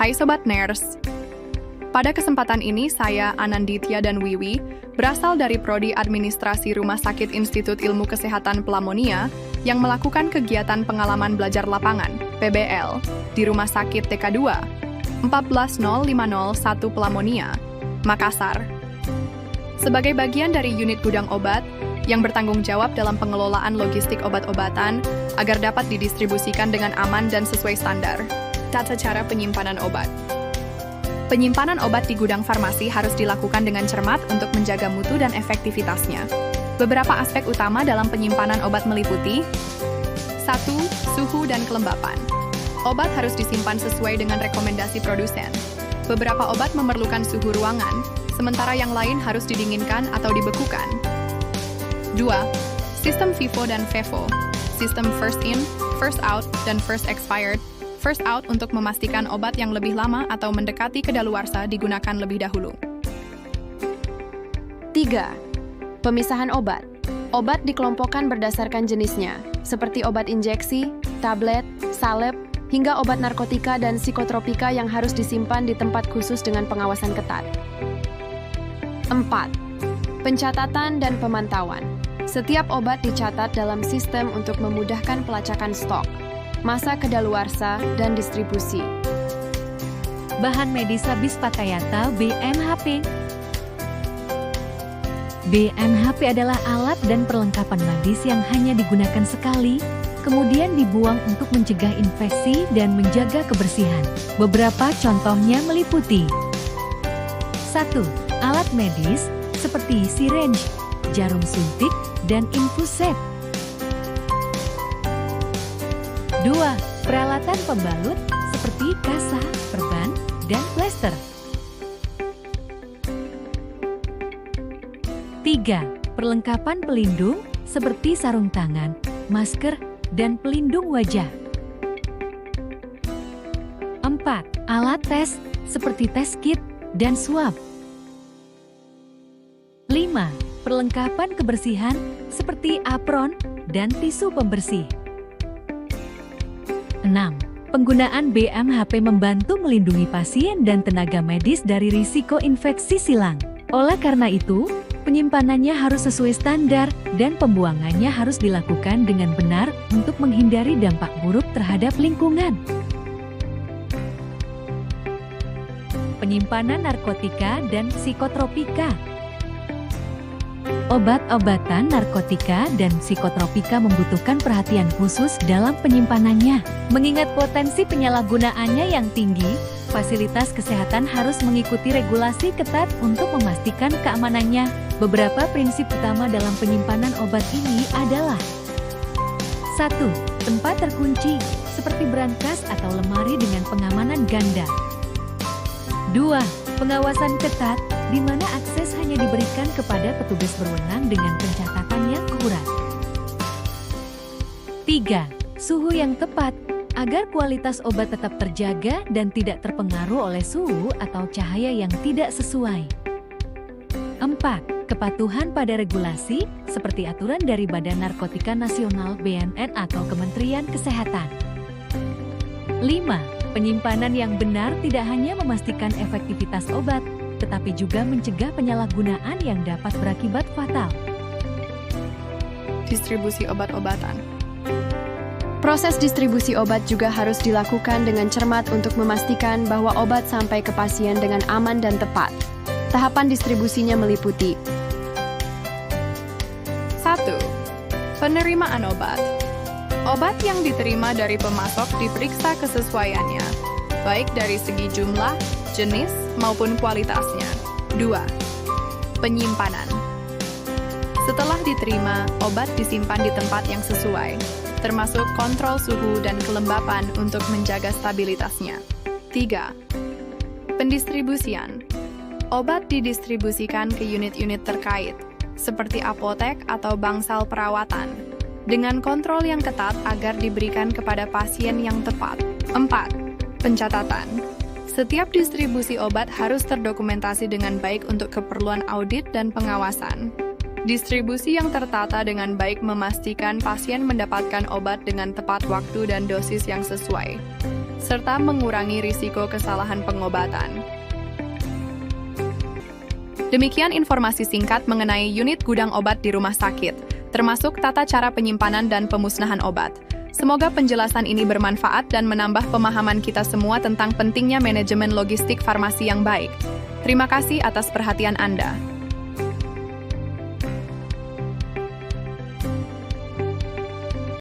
Hai Sobat Ners. Pada kesempatan ini saya, Ananditya dan Wiwi, berasal dari Prodi Administrasi Rumah Sakit Institut Ilmu Kesehatan Pelamonia yang melakukan kegiatan pengalaman belajar lapangan, PBL, di Rumah Sakit TK2, 140501 Pelamonia, Makassar. Sebagai bagian dari unit gudang obat yang bertanggung jawab dalam pengelolaan logistik obat-obatan agar dapat didistribusikan dengan aman dan sesuai standar. Tata cara penyimpanan obat. Penyimpanan obat di gudang farmasi harus dilakukan dengan cermat untuk menjaga mutu dan efektivitasnya. Beberapa aspek utama dalam penyimpanan obat meliputi 1. Suhu dan kelembapan. Obat harus disimpan sesuai dengan rekomendasi produsen. Beberapa obat memerlukan suhu ruangan, sementara yang lain harus didinginkan atau dibekukan. 2. Sistem FIFO dan FEFO. Sistem first in, first out, dan first expired. First out untuk memastikan obat yang lebih lama atau mendekati kedaluarsa digunakan lebih dahulu. 3. Pemisahan obat. Obat dikelompokkan berdasarkan jenisnya, seperti obat injeksi, tablet, salep, hingga obat narkotika dan psikotropika yang harus disimpan di tempat khusus dengan pengawasan ketat. 4. Pencatatan dan pemantauan. Setiap obat dicatat dalam sistem untuk memudahkan pelacakan stok, masa kedaluarsa, dan distribusi. Bahan medis habis pakayata BMHP. BMHP adalah alat dan perlengkapan medis yang hanya digunakan sekali, kemudian dibuang untuk mencegah infeksi dan menjaga kebersihan. Beberapa contohnya meliputi 1. Alat medis seperti syringe, jarum suntik, dan infuset. 2. Peralatan pembalut seperti kasa, perban, dan plester. 3. Perlengkapan pelindung seperti sarung tangan, masker, dan pelindung wajah. 4. Alat tes seperti tes kit dan swab. 5. Perlengkapan kebersihan seperti apron dan tisu pembersih. 6. Penggunaan BMHP membantu melindungi pasien dan tenaga medis dari risiko infeksi silang. Oleh karena itu, penyimpanannya harus sesuai standar dan pembuangannya harus dilakukan dengan benar untuk menghindari dampak buruk terhadap lingkungan. Penyimpanan narkotika dan psikotropika. Obat-obatan narkotika dan psikotropika membutuhkan perhatian khusus dalam penyimpanannya. Mengingat potensi penyalahgunaannya yang tinggi, fasilitas kesehatan harus mengikuti regulasi ketat untuk memastikan keamanannya. Beberapa prinsip utama dalam penyimpanan obat ini adalah 1. Tempat terkunci, seperti brankas atau lemari dengan pengamanan ganda. 2. Pengawasan ketat, di mana akses hanya diberikan kepada petugas berwenang dengan pencatatan yang akurat. 3. Suhu yang tepat, agar kualitas obat tetap terjaga dan tidak terpengaruh oleh suhu atau cahaya yang tidak sesuai. 4. Kepatuhan pada regulasi, seperti aturan dari Badan Narkotika Nasional BNN atau Kementerian Kesehatan. 5. Penyimpanan yang benar tidak hanya memastikan efektivitas obat, tetapi juga mencegah penyalahgunaan yang dapat berakibat fatal. Distribusi obat-obatan. Proses distribusi obat juga harus dilakukan dengan cermat untuk memastikan bahwa obat sampai ke pasien dengan aman dan tepat. Tahapan distribusinya meliputi 1. Penerimaan obat. Obat yang diterima dari pemasok diperiksa kesesuaiannya, baik dari segi jumlah, jenis, maupun kualitasnya. 2. Penyimpanan. Setelah diterima, obat disimpan di tempat yang sesuai, termasuk kontrol suhu dan kelembapan untuk menjaga stabilitasnya. 3. Pendistribusian. Obat didistribusikan ke unit-unit terkait, seperti apotek atau bangsal perawatan, dengan kontrol yang ketat agar diberikan kepada pasien yang tepat. 4. Pencatatan. Setiap distribusi obat harus terdokumentasi dengan baik untuk keperluan audit dan pengawasan. Distribusi yang tertata dengan baik memastikan pasien mendapatkan obat dengan tepat waktu dan dosis yang sesuai. serta mengurangi risiko kesalahan pengobatan. Demikian informasi singkat mengenai unit gudang obat di rumah sakit, termasuk tata cara penyimpanan dan pemusnahan obat. Semoga penjelasan ini bermanfaat dan menambah pemahaman kita semua tentang pentingnya manajemen logistik farmasi yang baik. Terima kasih atas perhatian Anda.